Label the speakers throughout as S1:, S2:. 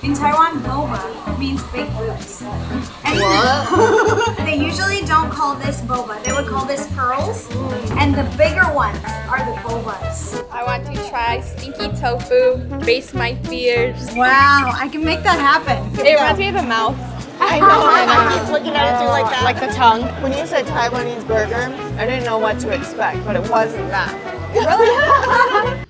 S1: In Taiwan, boba means big boobs. And they usually don't call this boba. They would call this pearls. And the bigger ones are the bobas.
S2: I want to try stinky tofu, face my fears.
S1: Wow, I can make that happen.
S2: It reminds me of a mouth.
S3: I know, and I keep looking at it through like that. Like the tongue. When you said Taiwanese burger, I didn't know what to expect, but it wasn't that. Really?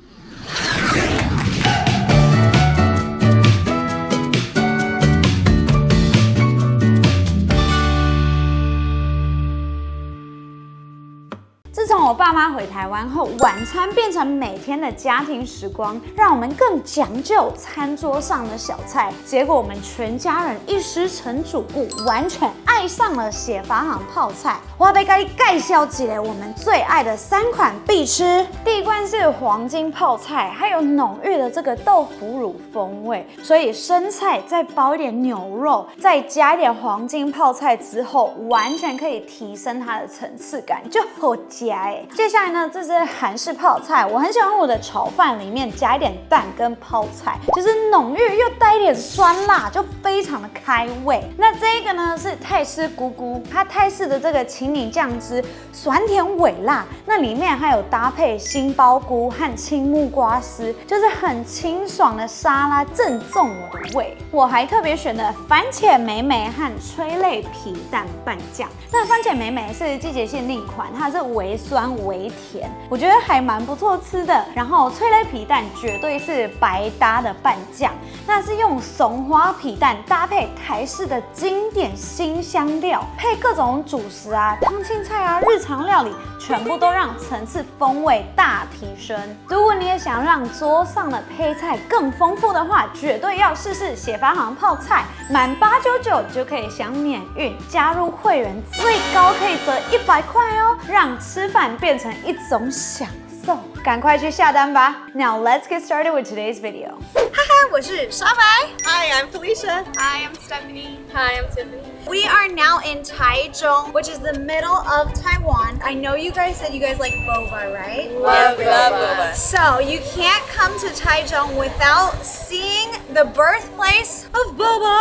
S4: 自从我爸妈回台湾后，晚餐变成每天的家庭时光，让我们更讲究餐桌上的小菜。结果我们全家人一时成主顾，完全爱上了协发行泡菜。我要被介绍一个我们最爱的3款必吃。第一罐是黄金泡菜，还有浓郁的这个豆腐乳风味，所以生菜再包一点牛肉，再加一点黄金泡菜之后，完全可以提升它的层次感，就好吃。接下来呢，这是韩式泡菜，我很喜欢我的炒饭里面加一点蛋跟泡菜，就是浓郁又带一点酸辣，就非常的开胃。那这个呢是泰式菇菇，它泰式的这个请你酱汁，酸甜微辣，那里面还有搭配杏鲍菇和青木瓜丝，就是很清爽的沙拉，正中我的胃。我还特别选了番茄梅梅和催泪皮蛋拌酱。那番茄梅梅是季节限定款，它是微酸微甜，我觉得还蛮不错吃的。然后催泪皮蛋绝对是百搭的拌酱，那是用松花皮蛋搭配台式的经典新香料，配各种主食啊、汤青菜啊、日常料理，全部都让层次风味大提升。如果你也想让桌上的配菜更丰富的话，绝对要试试协发行泡菜，满899就可以享免运，加入会员最高可以折100块哦，让吃饭变成一种享受。赶快去下单吧 ！Now let's get started with today's video.
S1: 哈哈，我是沙白。
S3: Hi, I'm Felicia.
S2: Hi, I'm Stephanie. Hi, I'm Tiffany.
S1: We are now in Taichung, which is the middle of Taiwan. I know you guys said you guys like boba, right?
S2: Love boba.
S1: So you can't come to Taichung without seeing the birthplace of boba.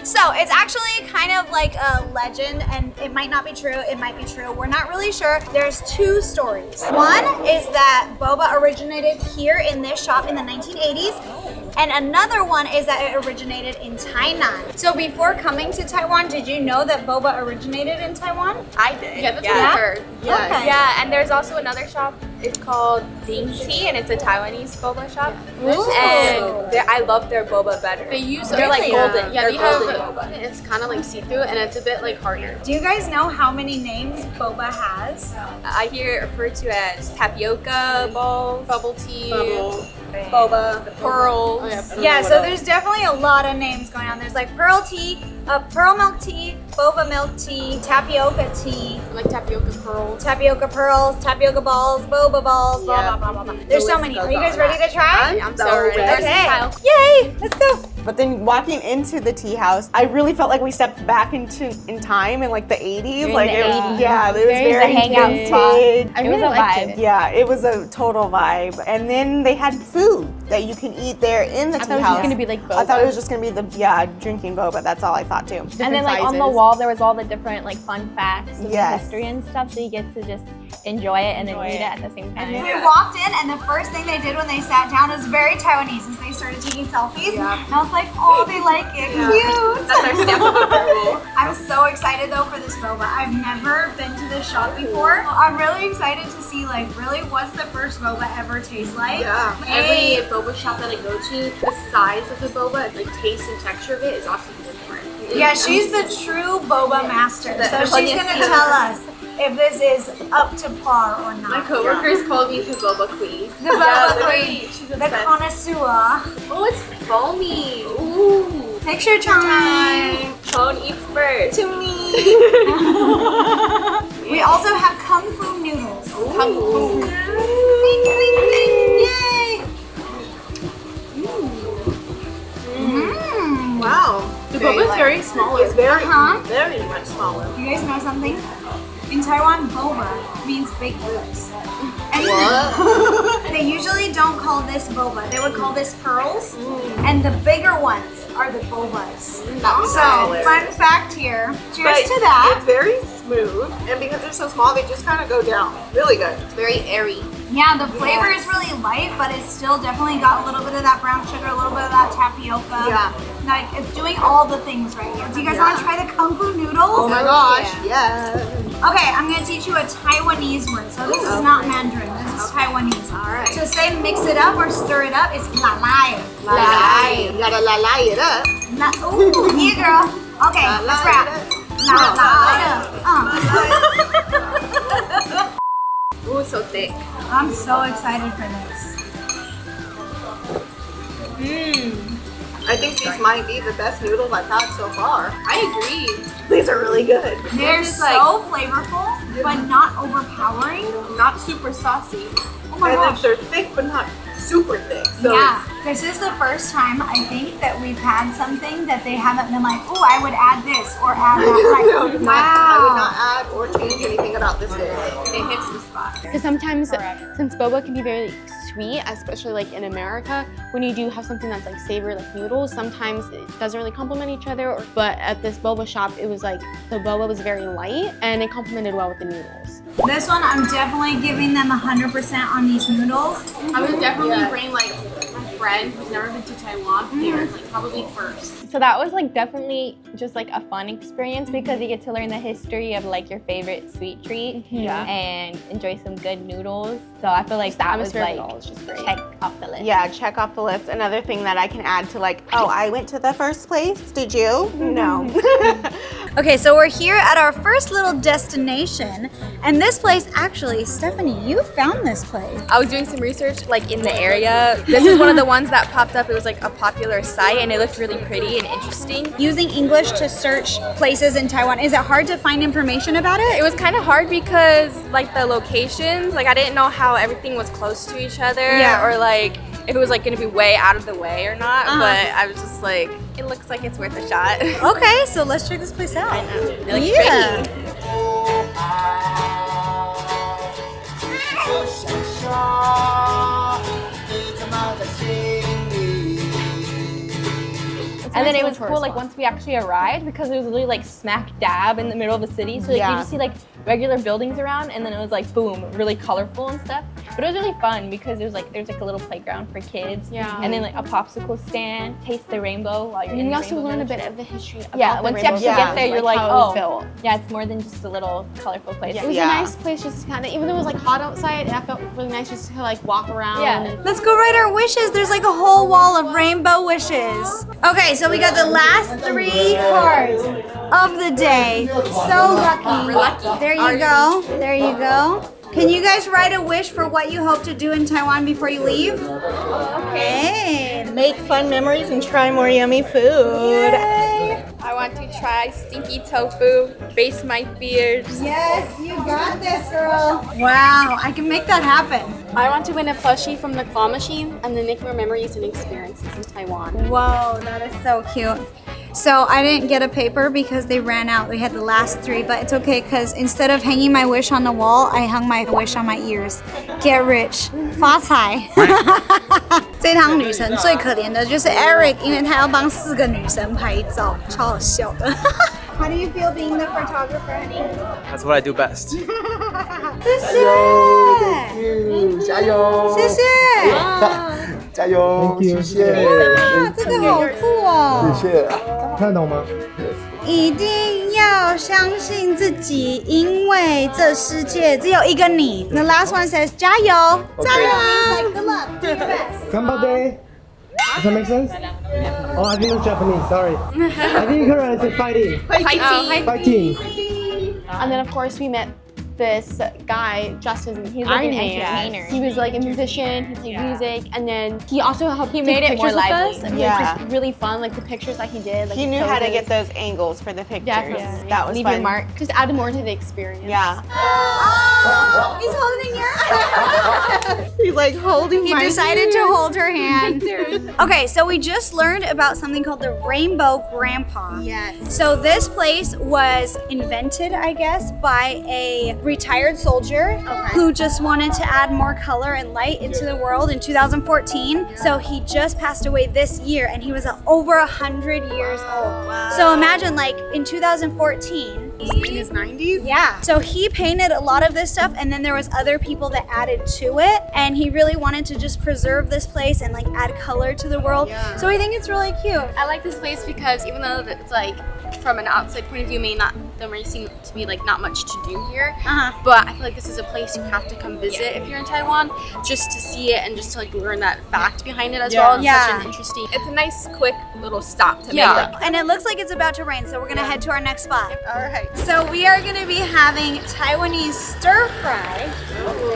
S1: So it's actually kind of like a legend, and it might not be true, it might be true. We're not really sure. There's 2 stories. One is that boba originated here in this shop in the 1980s. And another one is that it originated in Tainan. So before coming to Taiwan, did you know that boba originated in Taiwan?
S2: I did.
S5: Yeah, that's what I heard.
S2: Yeah.
S1: Okay.
S2: Yeah, and there's also another shop. It's called Ding Tea, and it's a Taiwanese boba shop.
S1: Ooh.
S2: And I love their boba better.
S5: They use
S2: They're like golden.
S5: Yeah,
S2: They're
S5: they have.
S2: golden boba.
S5: It's kind of like see-through, and it's a bit like harder.
S1: Do you guys know how many names boba has?
S2: I hear it referred to as tapioca balls,
S5: Bubble tea.
S2: boba, pearls.
S5: Oh,
S1: Yeah, so there's definitely a lot of names going on. There's like pearl tea, pearl milk tea, boba milk tea, tapioca tea,
S5: like tapioca pearls.
S1: tapioca pearls, tapioca balls, boba balls, blah, blah, blah, blah, blah. There's so many. Are you guys ready to try?
S5: I'm so ready.
S1: Okay.
S2: Versatile.
S1: Yay! Let's go.
S3: But then walking into the tea house, I really felt like we stepped back in time in like the 80s. Like
S4: the
S3: it was,
S4: 80s.
S3: yeah, it was very
S4: hangout
S3: vintage.
S4: I really liked it.
S3: Yeah, it was a total vibe. And then they had food that you can eat there in the tea
S5: thought it was
S3: house.
S5: just gonna be like
S3: I thought
S5: boba.
S3: it was just gonna be drinking boba. That's all I thought too.
S6: And then like on the wall there was all the different like fun facts of the
S3: Yes.
S6: history and stuff, so you get to just enjoy it and then eat it at the same time.
S1: We walked in, and the first thing they did when they sat down was very Taiwanese, is they started taking selfies.
S3: Yeah.
S1: And I was like, oh, they like it. Cute.
S2: That's our stamp of approval.
S1: I'm so excited though for this boba. I've never been to this shop before. I'm really excited to see like really what's the first boba ever taste like.
S3: Yeah.
S5: Every boba shop that I go to, the size of the boba, like taste and texture of it is also different.
S1: Yeah, she's the true boba master. So she's gonna tell us if this is up to par or not.
S5: My coworkers call me the boba queen.
S1: The boba
S2: literally,
S1: queen,
S2: she's
S1: the
S2: obsessed.
S1: connoisseur.
S5: Oh, it's foamy. Ooh.
S1: Picture time.
S2: Phone eats first.
S1: To me. We also have kung fu noodles.
S5: Ooh.
S1: Ding, ding, ding. Yay!
S5: Wow. The boba's very small. It's
S1: very
S5: very much smaller.
S1: You guys know something? In Taiwan, boba means big boobs. And they usually don't call this boba. They would call this pearls. And the bigger ones are the bobas. So, fun fact here. Cheers to that.
S3: It's very smooth, and because they're so small, they just kind of go down. Really good.
S2: It's very airy.
S1: Yeah, the flavor is really light, but it's still definitely got a little bit of that brown sugar, a little bit of that tapioca.
S3: Yeah.
S1: Like, it's doing all the things right here. Do you guys want to try the Kung Fu noodles?
S3: Oh my gosh, yes.
S1: Okay, I'm going to teach you a Taiwanese word. So this is not Mandarin, this is Taiwanese.
S3: All right.
S1: To say mix it up or stir it up, it's la lai.
S3: You gotta la it up.
S1: Ooh, yeah, girl. Okay, let's wrap. La
S2: Ooh, it's so thick.
S1: I'm so excited for this.
S3: I think these might be the best noodles I've had so far.
S2: I agree.
S3: These are really good.
S1: They're
S2: This is
S1: so flavorful, but not overpowering.
S2: Not super saucy.
S1: Oh my
S3: And
S1: gosh.
S3: they're thick, but not super thick. So
S1: Yeah, this is the first time I think that we've had something that they haven't been like, oh, I would add this or add that. Like,
S3: I would
S1: wow.
S3: not add or change anything about this dish.
S2: It hits the spot.
S7: Because sometimes, since boba can be very sweet, especially like in America, when you do have something that's like savory, like noodles, sometimes it doesn't really complement each other. But at this boba shop, it was like the boba was very light and it complemented well with the noodles.
S1: This one, I'm definitely giving them 100% on these noodles.
S5: I would definitely bring like my friend who's never been to Taiwan here, like probably first.
S6: So that was like definitely just like a fun experience because you get to learn the history of like your favorite sweet treat and enjoy some good noodles. So I feel like that was like
S7: just great.
S6: check off the list.
S3: Yeah, check off the list. Another thing that I can add to like, oh, I went to the first place. Did you? No.
S1: Okay, so we're here at our first little destination. And this place, actually, Stephanie, you found this place.
S2: I was doing some research like in the area. This is one of the ones that popped up. It was like a popular site and it looked really pretty and interesting.
S1: Using English to search places in Taiwan, is it hard to find information about it?
S2: It was kind of hard because like the locations, like I didn't know how everything was close to each other or like if it was like gonna be way out of the way or not, but I was just like, it looks like it's worth a shot.
S1: Okay, so let's check this place out.
S2: It looks pretty.
S6: And then it was cool like once we actually arrived because it was literally like smack dab in the middle of the city. So like you just see like regular buildings around and then it was like boom, really colorful and stuff. But it was really fun because there's like a little playground for kids.
S7: Yeah.
S6: And then like a popsicle stand, taste the rainbow while you're in
S7: And
S6: the
S7: you also
S6: Rainbow
S7: learn a
S6: Village.
S7: bit of the history about
S6: Yeah,
S7: the
S6: once you
S7: rainbow
S6: actually
S7: village,
S6: get there, you're like,
S7: how it was
S6: oh,
S7: built.
S6: yeah, it's more than just a little colorful place.
S7: It was a nice place just to kind of, even though it was like hot outside, it felt really nice just to kind of like walk around.
S6: Yeah.
S7: And
S1: Let's go write our wishes. There's like a whole wall of rainbow wishes. Okay, so we got the last 3 cards of the day. So lucky.
S2: We're lucky.
S1: There you go. There you go. Can you guys write a wish for what you hope to do in Taiwan before you leave? Okay.
S3: Make fun memories and try more yummy food.
S2: I want to try stinky tofu, face my fears.
S1: Yes, you got this, girl. Wow, I can make that happen.
S8: I want to win a plushie from the claw machine and then make more memories and experiences in Taiwan.
S1: Whoa, that is so cute. So I didn't get a paper because they ran out. They had the last 3, but it's okay because instead of hanging my wish on the wall, I hung my wish on my ears. Get rich, 发财。这趟旅程最可怜的就是 Eric， 因为他要帮4个女生拍照，超好笑的。How do you feel being the photographer, honey?
S9: That's what I do best.
S1: 谢谢，
S10: 加油！
S1: 谢谢。
S10: 加油！谢谢。
S1: 哇，这个好酷哦！
S10: 谢谢。看得懂吗？
S1: 一定要相信自己，因为这世界只有一个你。The last one says 加油，加油 means like good luck, do your best.
S10: Ganbate. Does that make sense? Oh, I think it's Japanese. Sorry. I think Korean is fighting.
S2: Fighting.
S10: Fighting.
S7: then of course we met this guy dressed as
S6: He's like an
S7: Iron Man.
S6: entertainer.
S7: He was like a musician, he played music, and then he also helped take
S6: made it more
S7: pictures with
S6: lively.
S7: us. And
S3: Yeah.
S7: it was just really fun, like the pictures that he did. Like
S3: He knew how to
S7: poses.
S3: get those angles for the pictures.
S7: Definitely.
S3: That was
S7: Leave
S3: fun.
S7: your mark. Just add more to the experience.
S3: Yeah.
S1: Oh, he's holding your
S3: He's like holding
S1: He
S3: my
S1: decided to hold her hand. Okay, so we just learned about something called the Rainbow Grandpa.
S3: Yes.
S1: So this place was invented, I guess, by a retired soldier who just wanted to add more color and light into the world in 2014. So he just passed away this year, and he was over 100 years old.
S3: Wow.
S1: So imagine, like, in 2014.
S3: In his 90s?
S1: Yeah. So he painted a lot of this stuff, and then there was other people that added to it, and he really wanted to just preserve this place and like add color to the world.
S3: Yeah.
S1: So we think it's really cute.
S8: I like this place because even though it's like from an outside point of view there may seem to be like not much to do here, but I feel like this is a place you have to come visit if you're in Taiwan, just to see it and just to like learn that fact behind it as well. It's such an interesting.
S2: It's a nice, quick little stop to make.
S1: And it looks like it's about to rain, so we're gonna head to our next spot.
S3: All right.
S1: So we are gonna be having Taiwanese stir fry,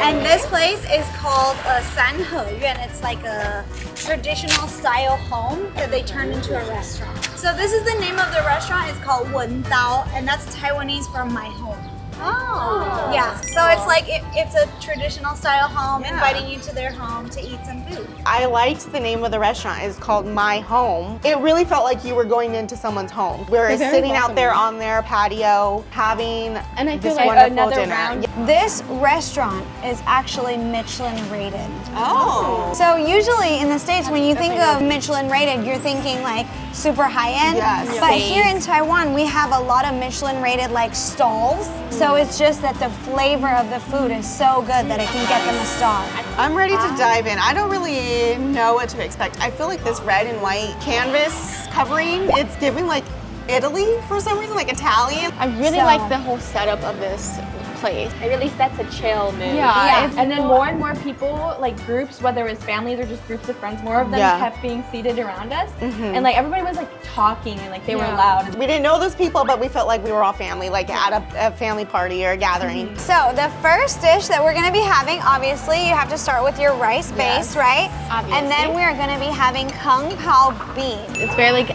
S1: and this place is called San He Yuan. It's like a traditional style home that they turned into a restaurant. So this is the name of the restaurant. It's called Wen Dao, and that's Taiwanese from my home. Oh. Yeah, so it's like it's a traditional style home, inviting you to their home to eat some food.
S3: I liked the name of the restaurant. It's called My Home. It really felt like you were going into someone's home. We were sitting out there on their patio having this wonderful dinner.
S4: This restaurant is actually Michelin rated.
S3: Oh.
S4: So usually in the States, when you think of Michelin rated, you're thinking like super high end.
S3: Yes.
S4: But here in Taiwan, we have a lot of Michelin rated like stalls. So it's just that the flavor of the food is so good that it can get them a star.
S3: I'm ready to dive in. I don't really know what to expect. I feel like this red and white canvas covering, it's giving like Italy for some reason, like Italian.
S7: I really like the whole setup of this place.
S6: It really sets a chill mood.
S7: Yeah.
S6: And then more and more people, like groups, whether it was families or just groups of friends, more of them kept being seated around us. And like everybody was like talking and like they were loud.
S3: We didn't know those people, but we felt like we were all family, like at a family party or a gathering.
S4: So the first dish that we're gonna be having, obviously you have to start with your rice base, right?
S7: Obviously.
S4: And then we're gonna be having kung pao bean.
S7: It's very like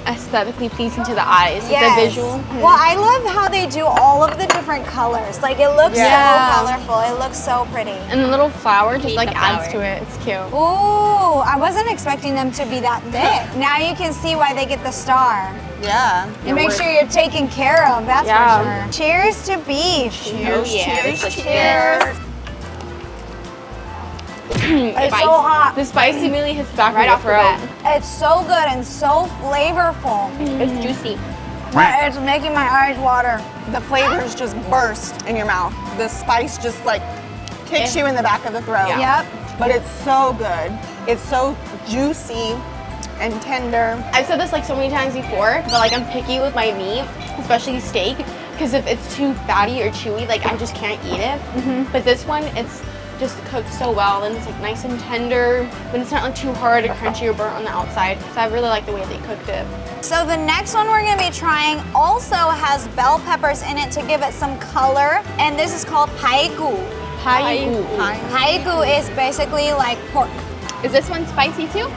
S7: aesthetically pleasing to the eyes, the visual.
S4: Well, I love how they do all of the different colors. Like it looks so colorful. It looks so pretty.
S7: And the little flower just like adds to it. It's cute.
S4: Ooh, I wasn't expecting them to be that thick. Now you can see why they get the star.
S3: Yeah.
S4: You make sure you're taken care of, that's for sure. Cheers to beef.
S3: Cheers, cheers,
S1: Cheers.
S4: It's so hot.
S7: The spicy really hits back
S6: Right
S7: in your
S6: off the
S7: throat.
S6: bat.
S4: It's so good and so flavorful.
S7: It's juicy.
S4: It's making my eyes water.
S3: The flavors just burst in your mouth. The spice just like kicks you in the back of the throat.
S4: Yep.
S3: But it's so good. It's so juicy and tender.
S7: I've said this like so many times before, but like I'm picky with my meat, especially steak, because if it's too fatty or chewy, like I just can't eat it. But this one, it's just cooked so well, and it's like nice and tender, but it's not like too hard or crunchy or burnt on the outside. So I really like the way they cooked it.
S4: So the next one we're gonna be trying also has bell peppers in it to give it some color, and this is called pai gu.
S7: Pai gu.
S4: Pai gu is basically like pork.
S7: Is this one spicy too?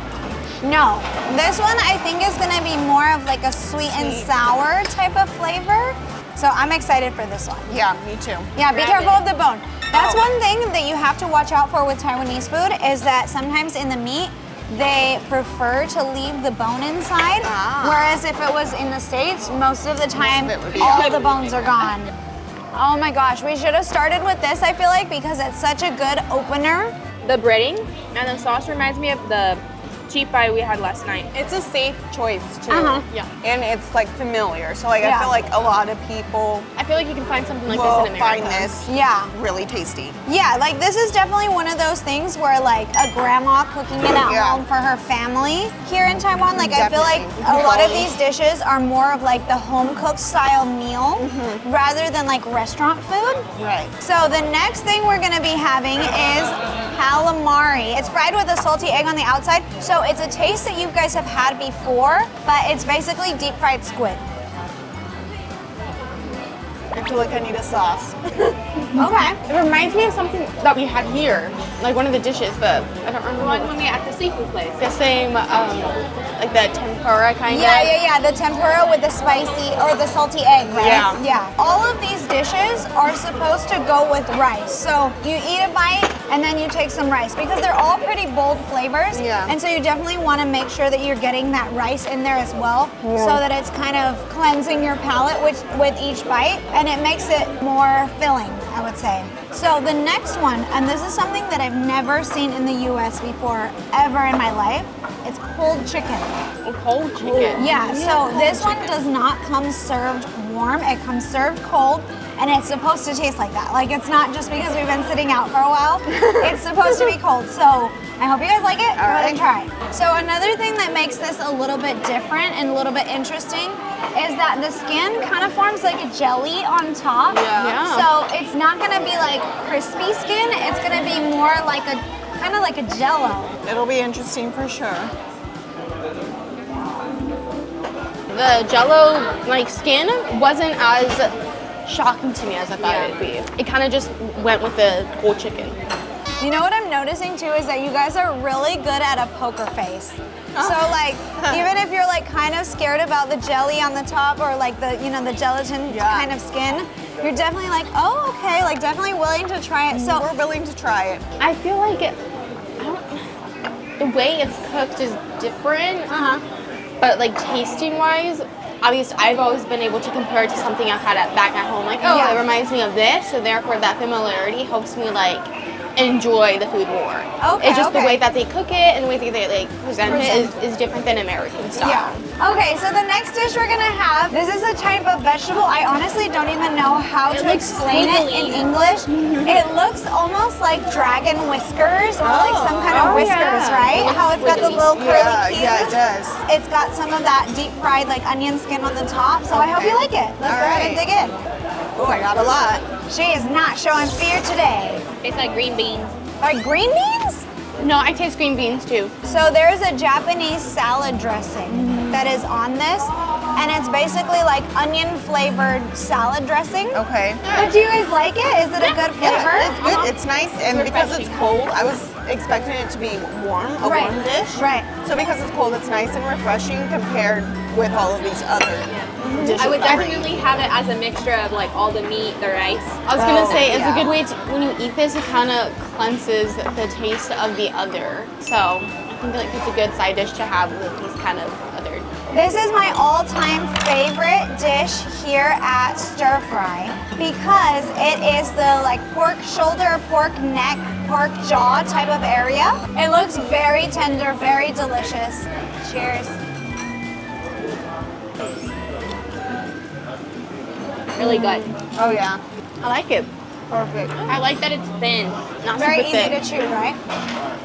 S4: No, this one I think is gonna be more of like a sweet and sour type of flavor. So I'm excited for this one.
S3: Yeah, me too.
S4: Yeah, be careful of the bone. That's one thing that you have to watch out for with Taiwanese food is that sometimes in the meat, they prefer to leave the bone inside. Whereas if it was in the States, most of the time, all the bones are gone. Oh my gosh, we should have started with this, I feel like, because it's such a good opener.
S6: The breading and the sauce reminds me of the cheap pie we had last night.
S3: It's a safe choice too.
S7: Yeah.
S3: And it's like familiar. So like I feel like a lot of people
S7: I feel like you can find something like
S3: will
S7: this in America.
S3: find this really tasty.
S4: Yeah, like this is definitely one of those things where like a grandma cooking it at home for her family here in Taiwan. Like I feel like a lot of these dishes are more of like the home cooked style meal rather than like restaurant food.
S3: Right.
S4: So the next thing we're gonna be having is calamari. It's fried with a salty egg on the outside. So it's a taste that you guys have had before, but it's basically deep fried squid.
S3: I feel like I need a sauce.
S1: Okay.
S7: It reminds me of something that we had here, like one of the dishes, but I don't remember.
S5: The one when we at the seafood place.
S7: The same, like the tempura kind of.
S1: Yeah. The tempura with the spicy or the salty egg, right? Yeah. All of these dishes are supposed to go with rice. So you eat a bite and then you take some rice because they're all pretty bold flavors.
S3: Yeah.
S1: And so you definitely want to make sure that you're getting that rice in there as well, so that it's kind of cleansing your palate with each bite, and it makes it more filling, I would say. So the next one, and this is something that I've never seen in the US before ever in my life, it's cold chicken.
S7: Cold chicken.
S1: Yeah, so this one does not come served warm, it comes served cold, and it's supposed to taste like that. Like, it's not just because we've been sitting out for a while, it's supposed to be cold. So I hope you guys like it. Go ahead and try. So another thing that makes this a little bit different and a little bit interesting is that the skin kind of forms like a jelly on top.
S3: Yeah.
S1: So it's not gonna be like crispy skin, it's gonna be more like a, kind of like a jello.
S3: It'll be interesting for sure.
S7: The Jello like skin wasn't as shocking to me as I thought it'd be. It kind of just went with the whole chicken.
S1: You know what I'm noticing too is that you guys are really good at a poker face. So like, even if you're like kind of scared about the jelly on the top or like the, you know, the gelatin kind of skin, you're definitely like, oh, okay, like definitely willing to try it. So
S3: we're willing to try it.
S7: I feel like the way it's cooked is different. But like tasting wise, obviously I've always been able to compare it to something I've had back at home. Like, oh, it reminds me of this, so therefore that familiarity helps me like enjoy the food more.
S1: Okay,
S7: it's just the way that they cook it and the way that they like present it is different than American style.
S1: Yeah. Okay, so the next dish we're gonna have, this is a type of vegetable. I honestly don't even know how to explain it in English. It looks almost like dragon whiskers or like some kind of whiskers, right? How it's got the little curly cues.
S3: Yeah, it does.
S1: It's got some of that deep fried like onion skin on the top. So I hope you like it. Let's go ahead and dig in.
S3: Oh, I got a lot.
S1: She is not showing fear today.
S6: Tastes like green beans.
S1: Like green beans?
S7: No, I taste green beans too.
S1: So there's a Japanese salad dressing that is on this, and it's basically like onion flavored salad dressing.
S3: Okay.
S1: But do you guys like it? Is it a good flavor?
S3: Yeah, it's good. It's nice, and because it's cold, I was expecting it to be warm, a warm dish.
S1: Right.
S3: So because it's cold, it's nice and refreshing compared with all of these other dishes.
S6: I would definitely have it as a mixture of like all the meat, the rice.
S7: I was gonna say it's a good way to, when you eat this, it kind of cleanses the taste of the other. So I think like it's a good side dish to have with these kind of other.
S1: This is my all-time favorite dish here at Stir Fry because it is the like pork shoulder, pork neck, pork jaw type of area. It looks very tender, very delicious. Cheers.
S6: Really good.
S3: Oh yeah,
S7: I like it.
S3: perfect.
S6: I like that it's thin, not
S1: Very
S6: super
S1: easy
S6: thick.
S1: to chew, right?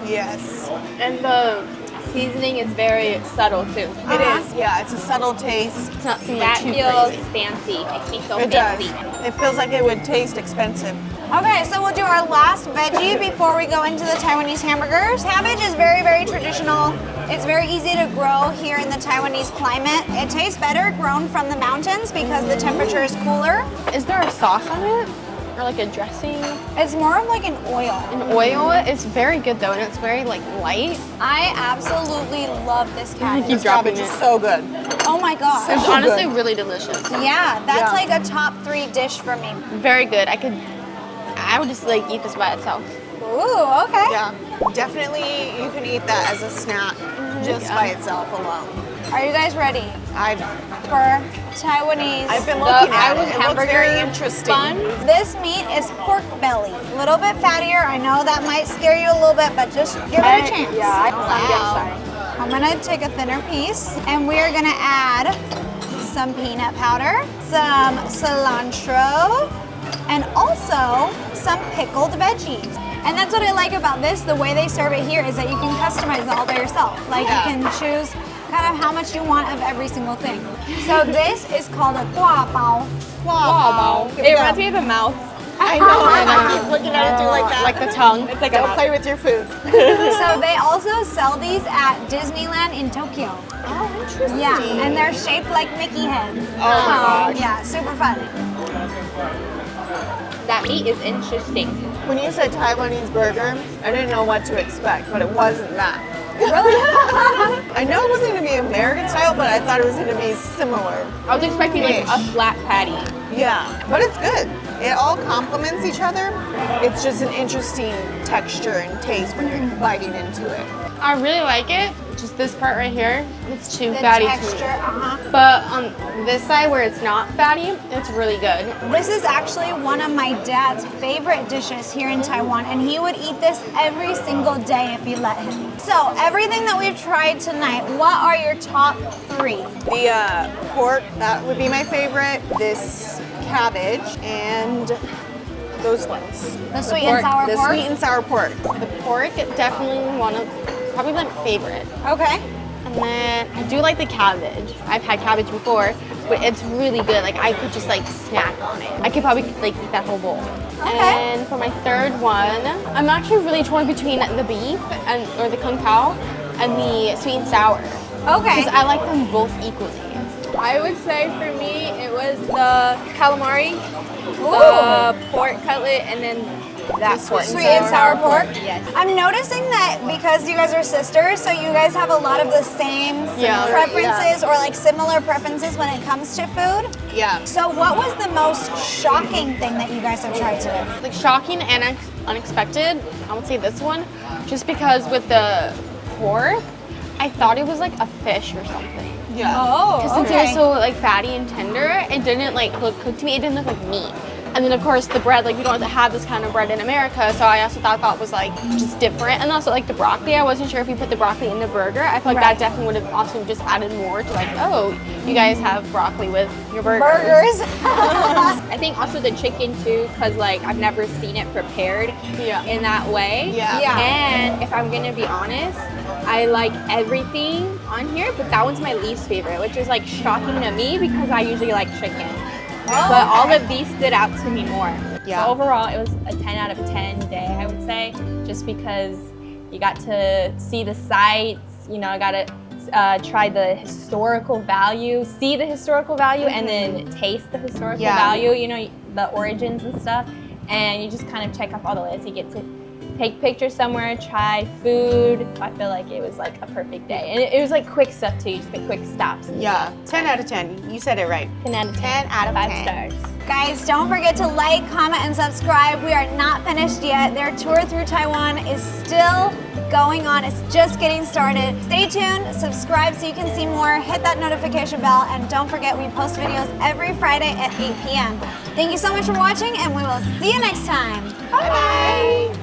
S3: Yes,
S6: And the seasoning is very subtle too.
S3: it is. Yeah, it's a subtle taste.
S7: It's not too
S6: That
S7: too
S6: feels
S7: crazy.
S6: fancy. It makes me feel
S3: It does.
S6: fancy.
S3: It feels like it would taste expensive.
S1: Okay, so we'll do our last veggie before we go into the Taiwanese hamburgers. Cabbage is very, very traditional. It's very easy to grow here in the Taiwanese climate. It tastes better grown from the mountains because the temperature is cooler.
S7: Is there a sauce on it? Or like a dressing?
S1: It's more of like an oil.
S7: An oil? It's very good though, and it's very like light.
S1: I absolutely love this cabbage.
S7: Keep dropping
S3: Cabbage is
S7: it.
S3: so good.
S1: Oh my gosh.
S7: It's
S3: So
S7: honestly
S3: good.
S7: really delicious.
S1: Yeah, that's
S3: Yeah.
S1: like a top 3 dish for me.
S7: Very good. I would just like eat this by itself.
S1: Ooh, okay.
S3: Yeah, definitely you can eat that as a snack just by itself alone.
S1: Are you guys ready for Taiwanese?
S3: I've been looking at
S6: Irish
S3: it. It looks
S6: hamburger
S3: very interesting.
S1: This meat is pork belly. A little bit fattier. I know that might scare you a little bit, but just give it a chance. I'm gonna take a thinner piece, and we are gonna add some peanut powder, some cilantro, and also some pickled veggies. And that's what I like about this. The way they serve it here is that you can customize it all by yourself. Like you can choose kind of how much you want of every single thing. So this is called a gua bao.
S6: It reminds me of a mouth.
S3: I know, I keep looking at it too like that.
S7: Like the tongue.
S6: It's like
S3: Don't play with your food.
S1: So they also sell these at Disneyland in Tokyo.
S3: Oh, interesting.
S1: Yeah, and they're shaped like Mickey heads.
S3: Oh my gosh.
S1: Yeah, super fun.
S6: that meat is interesting.
S3: When you said Taiwanese burger, I didn't know what to expect, but it wasn't that.
S1: Really?
S3: I know it wasn't going to be American style, but I thought it was going to be similar.
S6: I was expecting like a flat patty.
S3: Yeah, but it's good. It all complements each other. It's just an interesting texture and taste when you're biting into it.
S7: I really like it. Just this part right here, it's too fatty
S1: texture,
S7: to me. But on this side where it's not fatty, it's really good.
S1: This is actually one of my dad's favorite dishes here in Taiwan, and he would eat this every single day if you let him. So everything that we've tried tonight, what are your top 3?
S3: The pork, that would be my favorite. This cabbage and those ones.
S1: The sweet and sour
S3: The
S1: pork?
S3: sweet and sour pork.
S7: The pork, definitely probably my favorite.
S1: Okay.
S7: And then I do like the cabbage. I've had cabbage before, but it's really good. Like I could just like snack on it. I could probably like eat that whole bowl.
S1: Okay.
S7: And for my third one, I'm actually really torn between the beef or the kung pao and the sweet and sour.
S1: Okay.
S7: Because I like them both equally.
S6: I would say for me, it was the calamari, the pork cutlet, and then that pork.
S1: Sweet and sour pork?
S6: Yes.
S1: I'm noticing that because you guys are sisters, so you guys have a lot of the same preferences or like similar preferences when it comes to food.
S3: Yeah.
S1: So what was the most shocking thing that you guys have tried today?
S7: Like shocking and unexpected, I would say this one, just because with the pork, I thought it was like a fish or something.
S3: Yeah.
S1: Oh,
S7: Because since it was so like fatty and tender, it didn't like look cooked to me. It didn't look like meat. And then of course the bread, like we don't have this kind of bread in America, so I also thought was like just different. And also like the broccoli, I wasn't sure if you put the broccoli in the burger. I feel like that definitely would have also just added more to like, oh, you guys have broccoli with your burgers.
S6: I think also the chicken too, because like I've never seen it prepared in that way.
S3: Yeah.
S6: And if I'm gonna be honest, I like everything on here, but that one's my least favorite, which is like shocking to me because I usually like chicken. But all of these stood out to me more.
S3: Yeah.
S6: So overall, it was a 10 out of 10 day, I would say, just because you got to see the sights, you know, I got to try the historical value, see the historical value, and then taste the historical value, you know, the origins and stuff. And you just kind of check off all the lists. You get to take pictures somewhere, try food. I feel like it was like a perfect day. And it was like quick stuff too, just like quick stops.
S3: Yeah, 10 out of 10. You said it right.
S6: 10 out of 10.
S3: 10 out of
S6: 5
S3: 10.
S6: stars.
S1: Guys, don't forget to like, comment, and subscribe. We are not finished yet. Their tour through Taiwan is still going on. It's just getting started. Stay tuned, subscribe so you can see more, hit that notification bell, and don't forget we post videos every Friday at 8 p.m. Thank you so much for watching, and we will see you next time. Bye-bye.